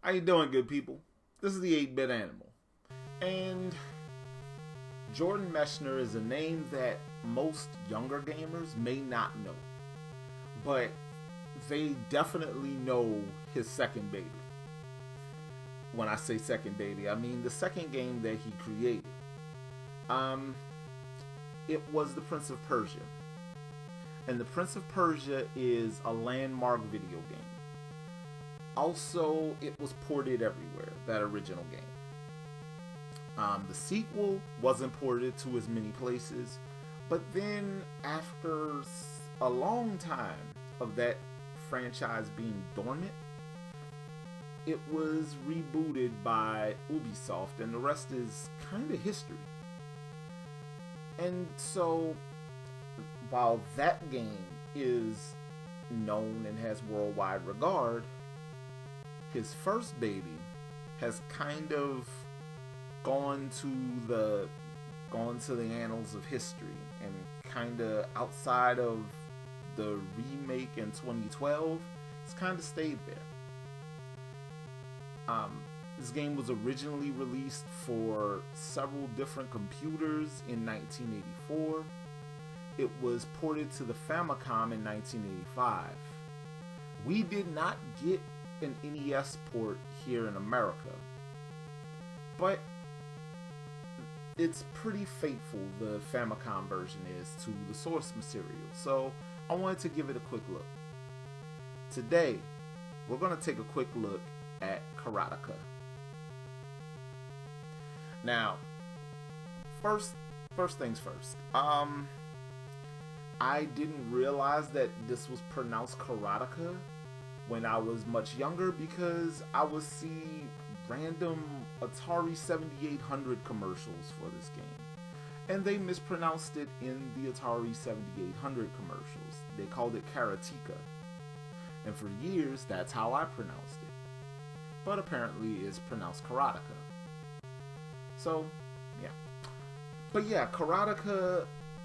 How you doing, good people? This is the 8-Bit Animal. And Jordan Mechner is a name that most younger gamers may not know. But they definitely know his second baby. When I say second baby, I mean the second game that he created. It was The Prince of Persia. And The Prince of Persia is a landmark video game. Also, it was ported everywhere, that original game. The sequel wasn't ported to as many places, but then after a long time of that franchise being dormant, it was rebooted by Ubisoft, and the rest is kind of history. And so, while that game is known and has worldwide regard, his first baby has kind of gone to the annals of history, and kind of outside of the remake in 2012, it's kind of stayed there. This game was originally released for several different computers in 1984. It was ported to the Famicom in 1985. We did not get an NES port here in America, but it's pretty faithful, the Famicom version is, to the source material, so I wanted to give it a quick look. Today, we're going to take a quick look at Karateka. Now, first things first. I didn't realize that this was pronounced Karateka when I was much younger, because I would see random Atari 7800 commercials for this game, and they mispronounced it in the Atari 7800 commercials. They called it Karateka, and for years that's how I pronounced it, but apparently it's pronounced Karateka. So yeah, but yeah, Karateka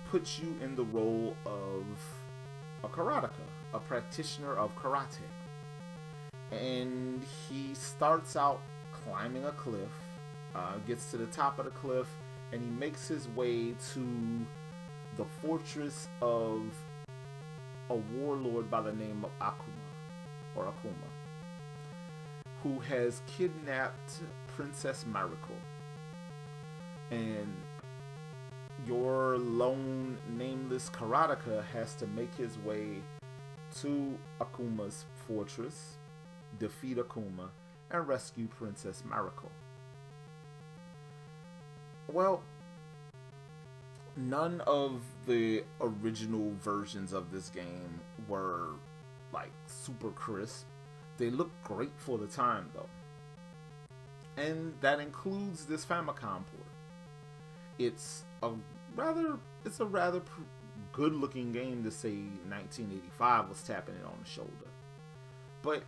puts you in the role of a karateka, a practitioner of karate. And he starts out climbing a cliff, gets to the top of the cliff, and he makes his way to the fortress of a warlord by the name of Akuma, who has kidnapped Princess Miracle. And your lone nameless karateka has to make his way to Akuma's fortress, defeat Akuma, and rescue Princess Miracle. Well, none of the original versions of this game were like super crisp. They look great for the time though. And that includes this Famicom port. It's a rather good looking game to say 1985 was tapping it on the shoulder. But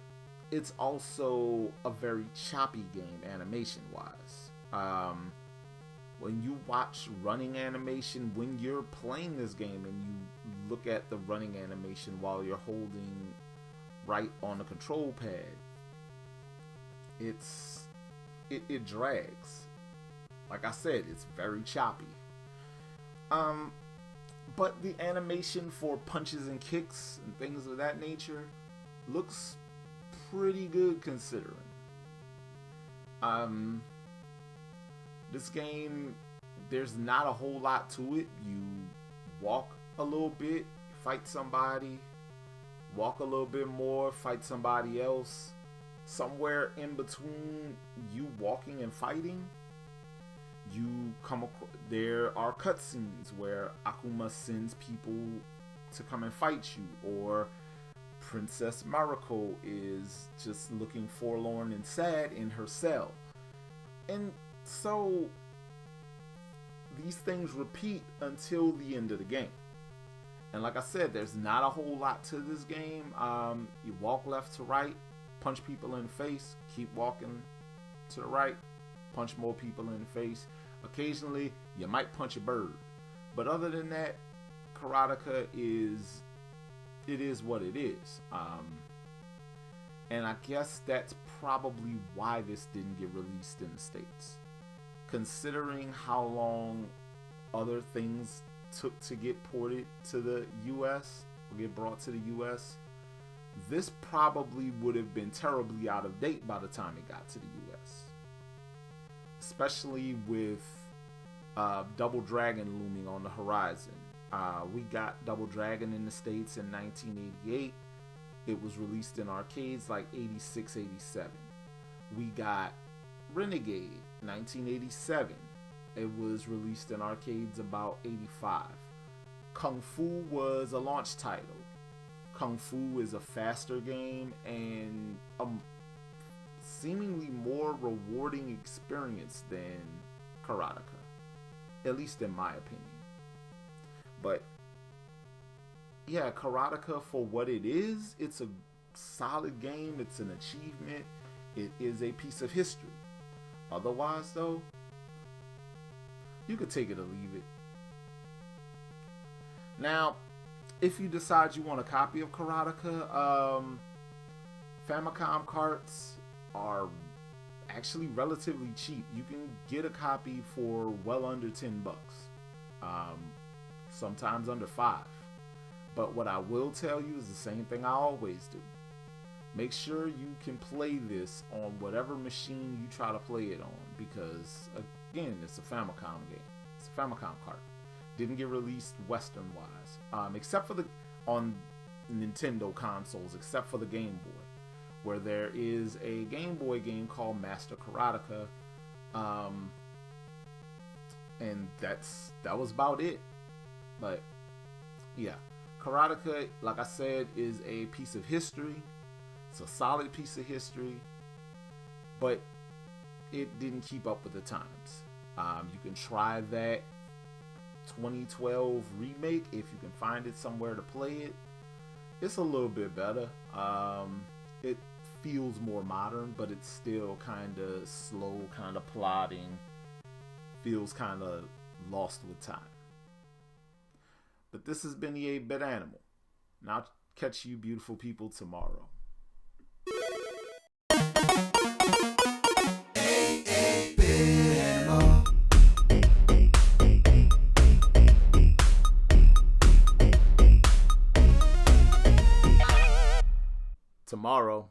it's also a very choppy game animation wise. When you watch running animation, when you're playing this game and you look at the running animation while you're holding right on the control pad, it drags. Like I said, it's very choppy. But the animation for punches and kicks and things of that nature looks pretty good considering. This game, there's not a whole lot to it. You walk a little bit, fight somebody, walk a little bit more, fight somebody else. Somewhere in between you walking and fighting, you come across, there are cutscenes where Akuma sends people to come and fight you, or Princess Miracle is just looking forlorn and sad in her cell. And so these things repeat until the end of the game. And like I said, there's not a whole lot to this game. You walk left to right, punch people in the face, keep walking to the right, punch more people in the face. Occasionally, you might punch a bird. But other than that, Karateka is what it is. And I guess that's probably why this didn't get released in the States. Considering how long other things took to get ported to the US or get brought to the US, this probably would have been terribly out of date by the time it got to the US. Especially with Double Dragon looming on the horizon. We got Double Dragon in the States in 1988. It was released in arcades like 86, 87. We got Renegade, 1987. It was released in arcades about 85. Kung Fu was a launch title. Kung Fu is a faster game and a seemingly more rewarding experience than Karateka, at least in my opinion. But yeah, Karateka, for what it is, it's a solid game. It's an achievement. It is a piece of history. Otherwise, though, you could take it or leave it. Now, if you decide you want a copy of Karateka, Famicom carts are actually relatively cheap. You can get a copy for well under $10. Sometimes under $5. But what I will tell you is the same thing I always do. Make sure you can play this on whatever machine you try to play it on, because again, it's a Famicom game. It's a Famicom cart. Didn't get released Western wise, except for on Nintendo consoles, except for the Game Boy, where there is a Game Boy game called Master Karateka, and that was about it. But yeah, Karateka, like I said, is a piece of history. It's a solid piece of history, but it didn't keep up with the times. You can try that 2012 remake if you can find it somewhere to play it. It's a little bit better. It feels more modern, but it's still kind of slow, kind of plodding. Feels kind of lost with time. But this has been the 8-Bit Animal. And I'll catch you beautiful people tomorrow. Tomorrow,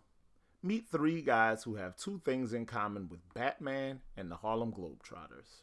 meet 3 guys who have 2 things in common with Batman and the Harlem Globetrotters.